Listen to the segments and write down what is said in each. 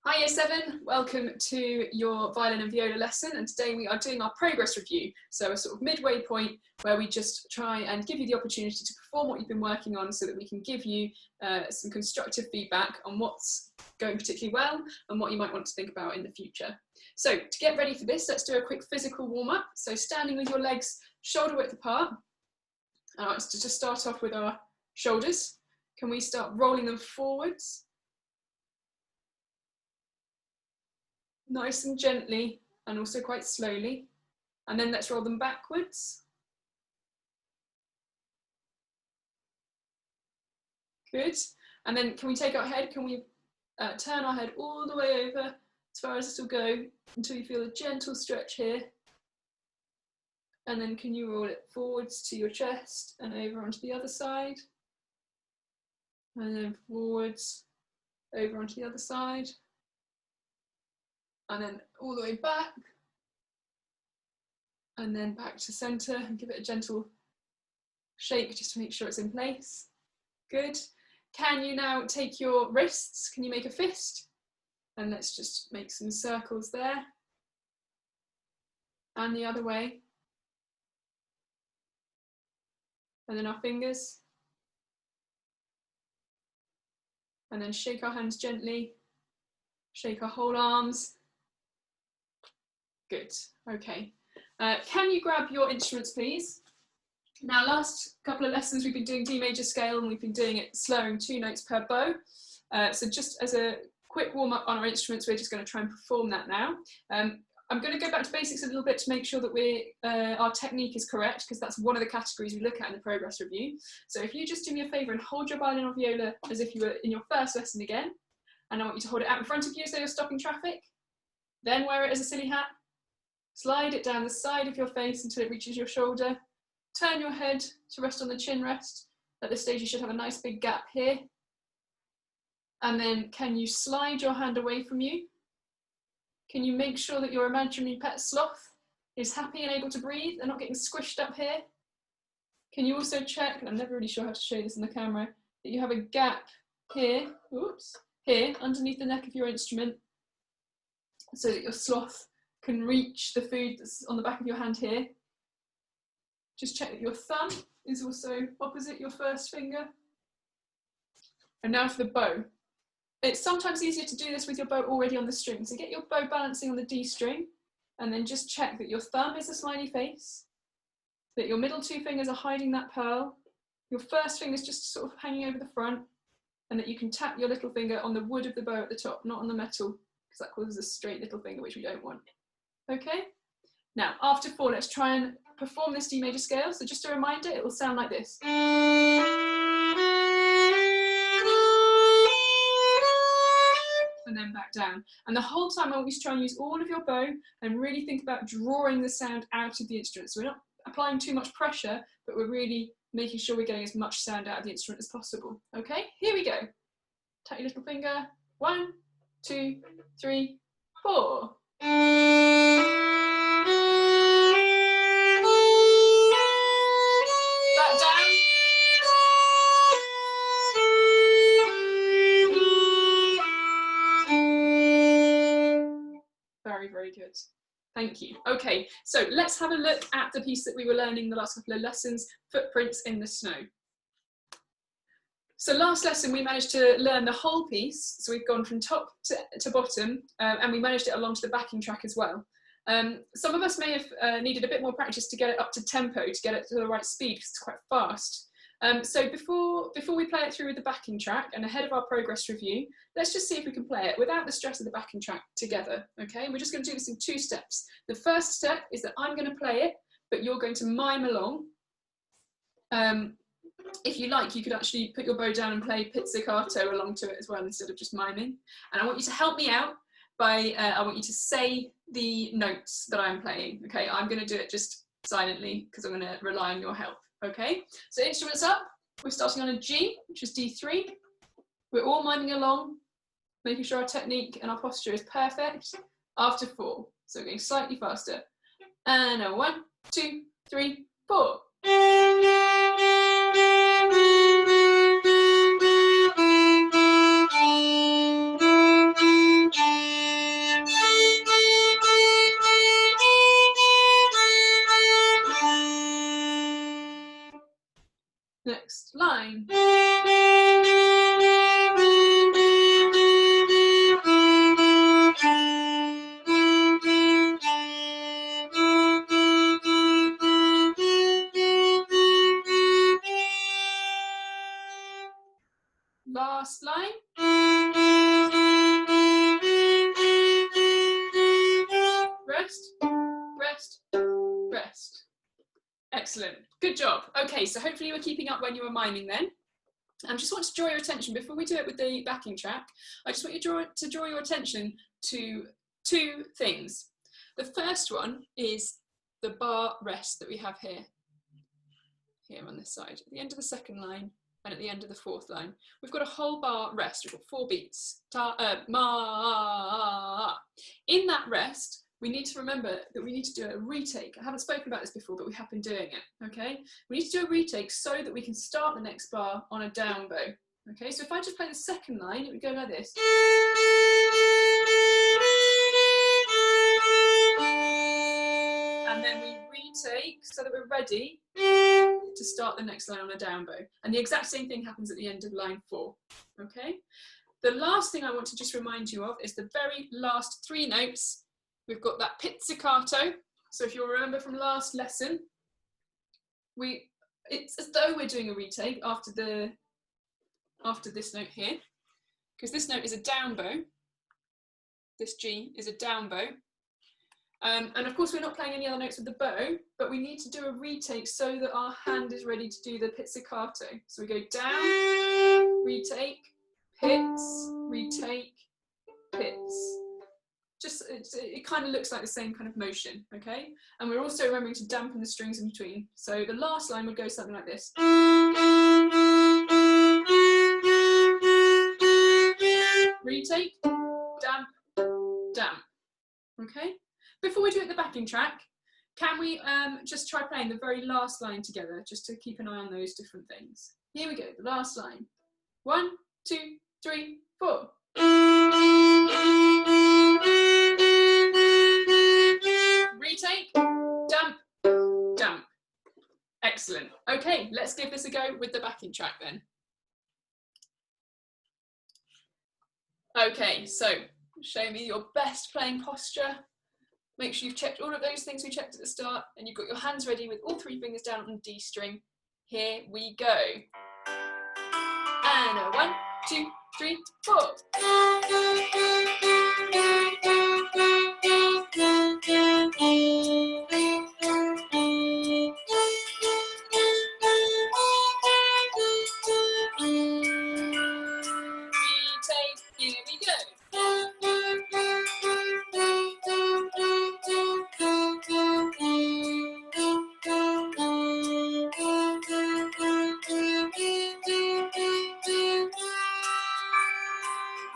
Hi Year 7, welcome to your violin and viola lesson, and today we are doing our progress review, so a sort of midway point where we just try and give you the opportunity to perform what you've been working on so that we can give you some constructive feedback on what's going particularly well and what you might want to think about in the future. So to get ready for this, let's do a quick physical warm-up. So standing with your legs shoulder width apart, it's to just start off with our shoulders. Can we start rolling them forwards? Nice and gently, and also quite slowly. And then let's roll them backwards. Good. And then can we take our head, can we turn our head all the way over as far as this will go until you feel a gentle stretch here. And then can you roll it forwards to your chest and over onto the other side. And then forwards, over onto the other side. And then all the way back, and then back to center, and give it a gentle shake just to make sure it's in place. Good. Can you now take your wrists, can you make a fist? And let's just make some circles there. And the other way. And then our fingers. And then shake our hands gently. Shake our whole arms. Good, okay. Can you grab your instruments, please? Now, last couple of lessons we've been doing D major scale and we've been doing it slowing 2 notes per bow. So just as a quick warm up on our instruments, we're just going to try and perform that now. I'm going to go back to basics a little bit to make sure that our technique is correct, because that's one of the categories we look at in the progress review. So if you just do me a favour and hold your violin or viola as if you were in your first lesson again, and I want you to hold it out in front of you as though you're stopping traffic, then wear it as a silly hat. Slide it down the side of your face until it reaches your shoulder. Turn your head to rest on the chin rest. At this stage, you should have a nice big gap here. And then can you slide your hand away from you? Can you make sure that your imaginary pet sloth is happy and able to breathe and not getting squished up here? Can you also check, and I'm never really sure how to show this in the camera, that you have a gap here, oops, here underneath the neck of your instrument so that your sloth can reach the food that's on the back of your hand here. Just check that your thumb is also opposite your first finger. And now for the bow. It's sometimes easier to do this with your bow already on the string. So get your bow balancing on the D string, and then just check that your thumb is a smiley face, that your middle 2 fingers are hiding that pearl, your first finger is just sort of hanging over the front, and that you can tap your little finger on the wood of the bow at the top, not on the metal, because that causes a straight little finger, which we don't want. Okay, now after 4, let's try and perform this D major scale. So just a reminder, it will sound like this. And then back down. And the whole time I want you to try and use all of your bow and really think about drawing the sound out of the instrument. So we're not applying too much pressure, but we're really making sure we're getting as much sound out of the instrument as possible. Okay, here we go. Tap your little finger. 1, 2, 3, 4. Back down. Very, very good. Thank you. Okay, so let's have a look at the piece that we were learning the last couple of lessons, Footprints in the Snow. So last lesson we managed to learn the whole piece, so we've gone from top to bottom, and we managed it along to the backing track as well. Some of us may have needed a bit more practice to get it up to tempo, to get it to the right speed, because it's quite fast. So before we play it through with the backing track and ahead of our progress review, let's just see if we can play it without the stress of the backing track together, okay? We're just going to do this in 2 steps. The first step is that I'm going to play it, but you're going to mime along. If you like, you could actually put your bow down and play pizzicato along to it as well instead of just miming. And I want you to help me out by, I want you to say the notes that I'm playing, okay? I'm going to do it just silently because I'm going to rely on your help, okay? So instruments up, we're starting on a G, which is D3. We're all miming along, making sure our technique and our posture is perfect. After 4, so we're going slightly faster. And a 1, 2, 3, 4. Excellent, good job. Okay, so hopefully you were keeping up when you were miming then. I just want to draw your attention, before we do it with the backing track, I just want you to draw your attention to two things. The first one is the bar rest that we have here on this side, at the end of the second line and at the end of the fourth line. We've got a whole bar rest, we've got 4 beats. Ma. In that rest, we need to remember that we need to do a retake. I haven't spoken about this before, but we have been doing it, okay? We need to do a retake so that we can start the next bar on a down bow, okay? So if I just play the second line, it would go like this. And then we retake so that we're ready to start the next line on a down bow. And the exact same thing happens at the end of line 4, okay? The last thing I want to just remind you of is the very last 3 notes. We've got that pizzicato. So if you'll remember from last lesson, it's as though we're doing a retake after this note here, because this note is a down bow. This G is a down bow. And of course we're not playing any other notes with the bow, but we need to do a retake so that our hand is ready to do the pizzicato. So we go down, retake, pizz, retake, pizz. Just, it kind of looks like the same kind of motion, okay? And we're also remembering to dampen the strings in between. So the last line would go something like this. Retake, damp, damp, okay? Before we do it the backing track, can we just try playing the very last line together, just to keep an eye on those different things? Here we go, the last line. 1, 2, 3, 4. Retake, damp, damp. Excellent. Okay, let's give this a go with the backing track then. Okay, so show me your best playing posture. Make sure you've checked all of those things we checked at the start, and you've got your hands ready with all 3 fingers down on the D string. Here we go. And a 1, 2, 3, 4. Retake, here we go.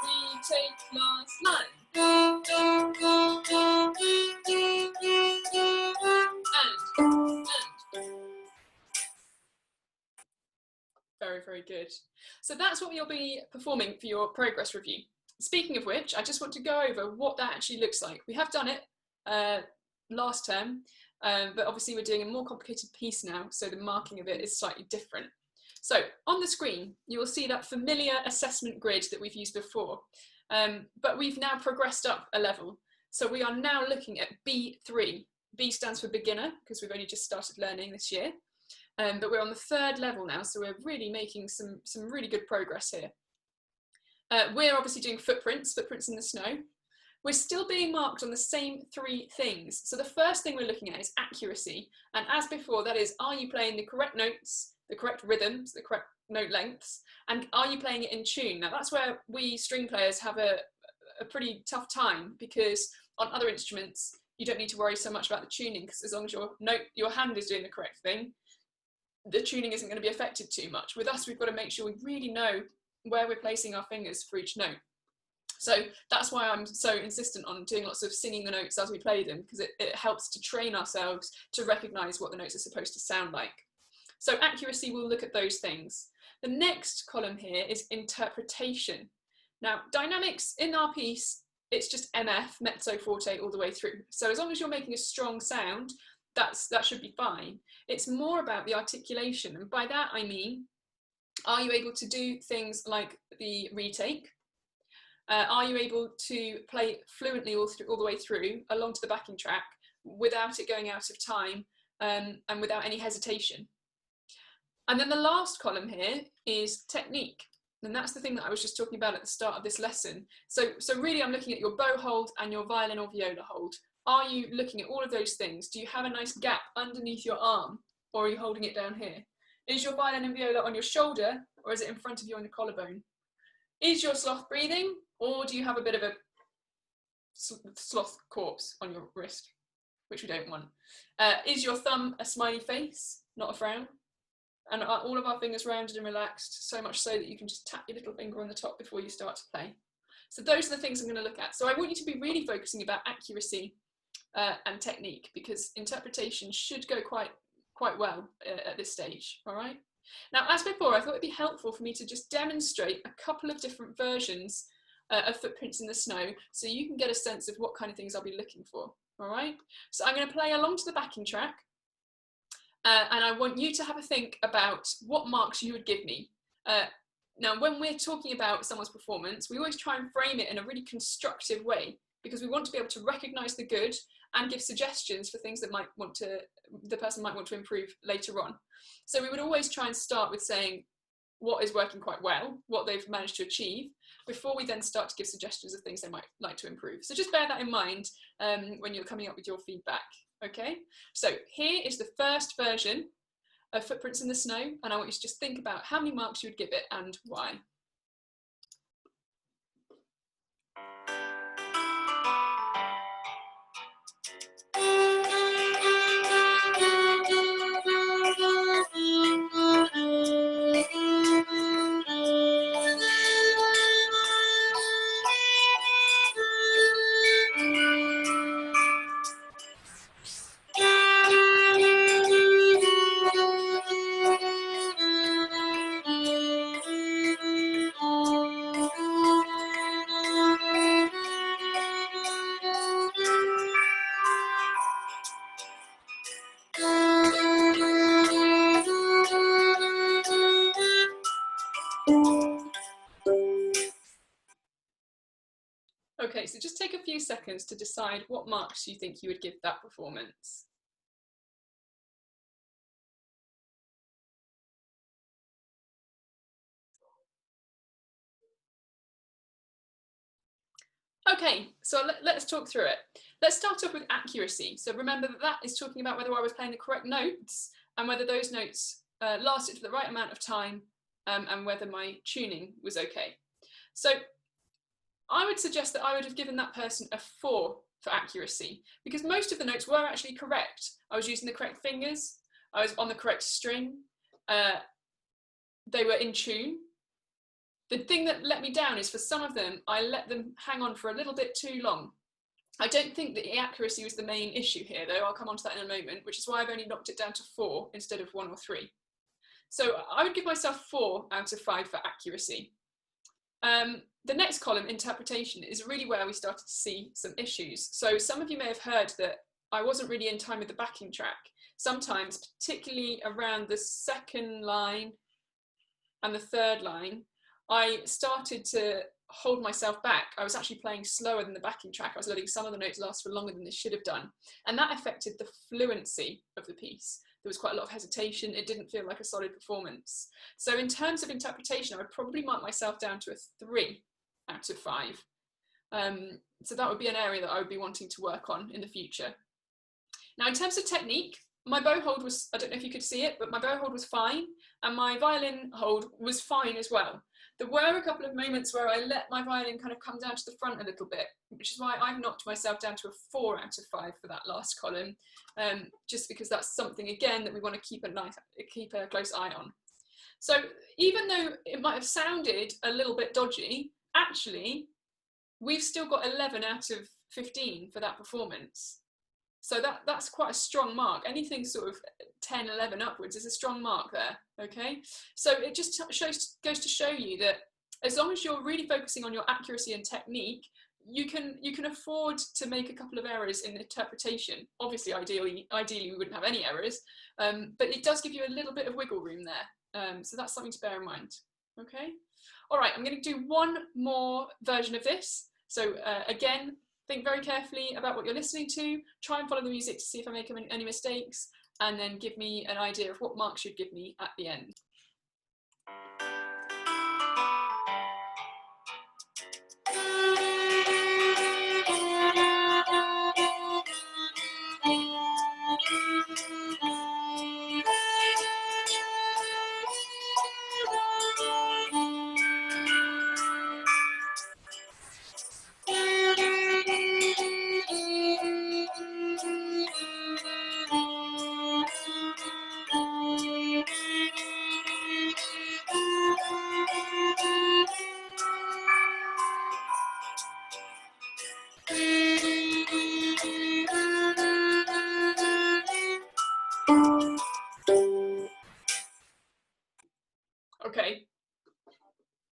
Retake, last line. Very, very good. So that's what you'll be performing for your progress review. Speaking of which, I just want to go over what that actually looks like. We have done it last term, but obviously we're doing a more complicated piece now, so the marking of it is slightly different. So on the screen, you will see that familiar assessment grid that we've used before, but we've now progressed up a level. So we are now looking at B3. B stands for beginner, because we've only just started learning this year. But we're on the 3rd level now, so we're really making some really good progress here. We're obviously doing footprints in the snow. We're still being marked on the same 3 things. So the first thing we're looking at is accuracy. And as before, that is, are you playing the correct notes, the correct rhythms, the correct note lengths, and are you playing it in tune? Now that's where we string players have a pretty tough time, because on other instruments, you don't need to worry so much about the tuning, because as long as your hand is doing the correct thing, the tuning isn't going to be affected too much. With us, we've got to make sure we really know where we're placing our fingers for each note. So that's why I'm so insistent on doing lots of singing the notes as we play them, because it helps to train ourselves to recognise what the notes are supposed to sound like. So accuracy, we'll look at those things. The next column here is interpretation. Now, dynamics in our piece, it's just MF, mezzo, forte, all the way through. So as long as you're making a strong sound, that should be fine. It's more about the articulation, and by that I mean, are you able to do things like the retake? Are you able to play fluently all the way through along to the backing track without it going out of time and without any hesitation? And then the last column here is technique. And that's the thing that I was just talking about at the start of this lesson. So really I'm looking at your bow hold and your violin or viola hold. Are you looking at all of those things? Do you have a nice gap underneath your arm or are you holding it down here? Is your violin and viola on your shoulder, or is it in front of you on your collarbone? Is your sloth breathing, or do you have a bit of a sloth corpse on your wrist, which we don't want? Is your thumb a smiley face, not a frown? And are all of our fingers rounded and relaxed, so much so that you can just tap your little finger on the top before you start to play? So those are the things I'm going to look at. So I want you to be really focusing about accuracy and technique, because interpretation should go quite well at this stage, all right? Now, as before, I thought it'd be helpful for me to just demonstrate a couple of different versions of Footprints in the Snow, so you can get a sense of what kind of things I'll be looking for, all right? So I'm going to play along to the backing track, and I want you to have a think about what marks you would give me. Now, when we're talking about someone's performance, we always try and frame it in a really constructive way, because we want to be able to recognise the good and give suggestions for things that the person might want to improve later on. So we would always try and start with saying what is working quite well, what they've managed to achieve, before we then start to give suggestions of things they might like to improve. So just bear that in mind when you're coming up with your feedback, okay? So here is the first version of Footprints in the Snow, and I want you to just think about how many marks you would give it and why. Okay, so just take a few seconds to decide what marks you think you would give that performance. Okay, so let's talk through it. Let's start off with accuracy. So remember that is talking about whether I was playing the correct notes and whether those notes lasted for the right amount of time and whether my tuning was okay. So I would suggest that I would have given that person a 4 for accuracy, because most of the notes were actually correct. I was using the correct fingers, I was on the correct string, they were in tune. The thing that let me down is for some of them, I let them hang on for a little bit too long. I don't think that the accuracy was the main issue here, though. I'll come on to that in a moment, which is why I've only knocked it down to 4 instead of 1 or 3. So I would give myself 4 out of 5 for accuracy. The next column, interpretation, is really where we started to see some issues. So some of you may have heard that I wasn't really in time with the backing track. Sometimes, particularly around the second line and the third line, I started to hold myself back. I was actually playing slower than the backing track. I was letting some of the notes last for longer than they should have done. And that affected the fluency of the piece. There was quite a lot of hesitation. It didn't feel like a solid performance. So in terms of interpretation, I would probably mark myself down to a 3 out of 5. So that would be an area that I would be wanting to work on in the future. Now, in terms of technique, my bow hold was, I don't know if you could see it, but my bow hold was fine. And my violin hold was fine as well. There were a couple of moments where I let my violin kind of come down to the front a little bit, which is why I've knocked myself down to a 4 out of 5 for that last column, just because that's something, again, that we want to keep a close eye on. So even though it might have sounded a little bit dodgy, actually, we've still got 11 out of 15 for that performance. So that's quite a strong mark. Anything sort of 10, 11 upwards is a strong mark there, okay? So it just goes to show you that as long as you're really focusing on your accuracy and technique, you can afford to make a couple of errors in interpretation. Obviously, ideally we wouldn't have any errors, but it does give you a little bit of wiggle room there. So that's something to bear in mind, okay? All right, I'm going to do one more version of this. So again, think very carefully about what you're listening to, try and follow the music to see if I make any mistakes, and then give me an idea of what marks you'd give me at the end. Okay,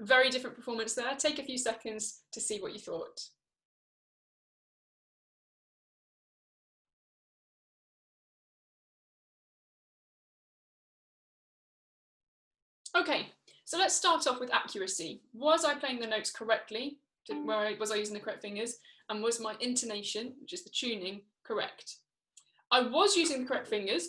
very different performance there. Take a few seconds to see what you thought. Okay, so let's start off with accuracy. Was I playing the notes correctly? Was I using the correct fingers? And was my intonation, which is the tuning, correct? I was using the correct fingers.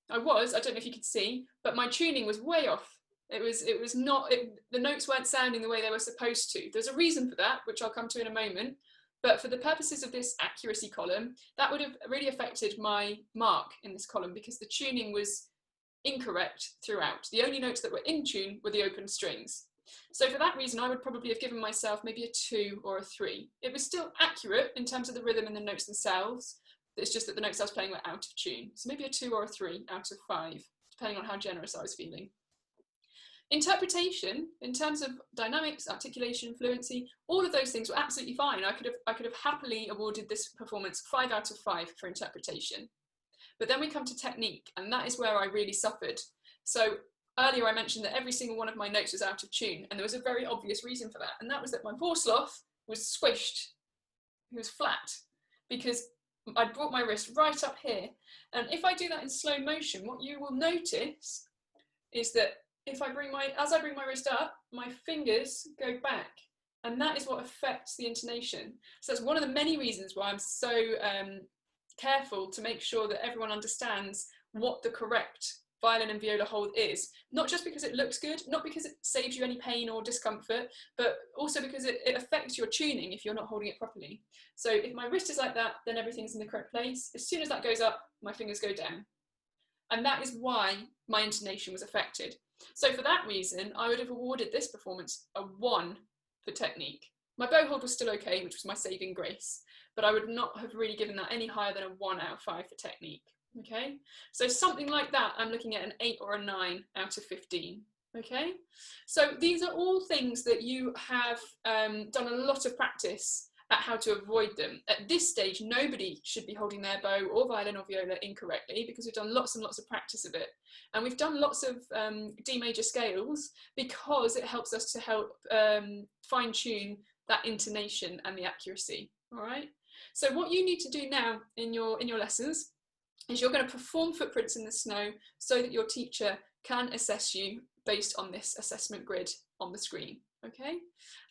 I don't know if you could see, but my tuning was way off. It was not, the notes weren't sounding the way they were supposed to. There's a reason for that, which I'll come to in a moment. But for the purposes of this accuracy column, that would have really affected my mark in this column because the tuning was incorrect throughout. The only notes that were in tune were the open strings. So for that reason, I would probably have given myself maybe a 2 or a 3. It was still accurate in terms of the rhythm and the notes themselves. It's just that the notes I was playing were out of tune. So maybe a 2 or a 3 out of 5, depending on how generous I was feeling. Interpretation, in terms of dynamics, articulation, fluency, all of those things were absolutely fine. I could have happily awarded this performance 5 out of 5 for interpretation. But then we come to technique, and that is where I really suffered. So earlier I mentioned that every single one of my notes was out of tune, and there was a very obvious reason for that, and that was that my Vorslauf was squished. It was flat, because I brought my wrist right up here. And if I do that in slow motion, what you will notice is that as I bring my wrist up, my fingers go back. And that is what affects the intonation. So that's one of the many reasons why I'm so careful to make sure that everyone understands what the correct violin and viola hold is. Not just because it looks good, not because it saves you any pain or discomfort, but also because it affects your tuning if you're not holding it properly. So if my wrist is like that, then everything's in the correct place. As soon as that goes up, my fingers go down. And that is why my intonation was affected. So for that reason, I would have awarded this performance a 1 for technique. My bow hold was still okay, which was my saving grace, but I would not have really given that any higher than a 1 out of 5 for technique. Okay, so something like that, I'm looking at an 8 or a 9 out of 15. Okay, so these are all things that you have done a lot of practice at how to avoid them. At this stage, nobody should be holding their bow or violin or viola incorrectly because we've done lots and lots of practice of it. And we've done lots of D major scales because it helps us to fine tune that intonation and the accuracy, all right? So what you need to do now in your lessons is you're going to perform footprints in the snow so that your teacher can assess you based on this assessment grid on the screen. Okay,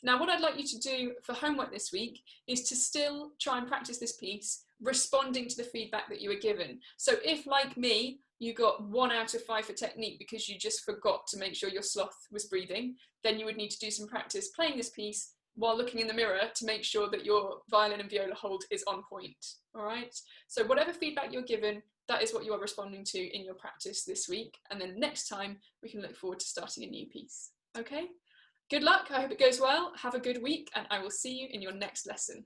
now what I'd like you to do for homework this week is to still try and practice this piece, responding to the feedback that you were given. So if, like me, you got 1 out of 5 for technique because you just forgot to make sure your sloth was breathing, then you would need to do some practice playing this piece while looking in the mirror to make sure that your violin and viola hold is on point. All right, so whatever feedback you're given, that is what you are responding to in your practice this week. And then next time we can look forward to starting a new piece. Okay. Good luck, I hope it goes well, have a good week, and I will see you in your next lesson.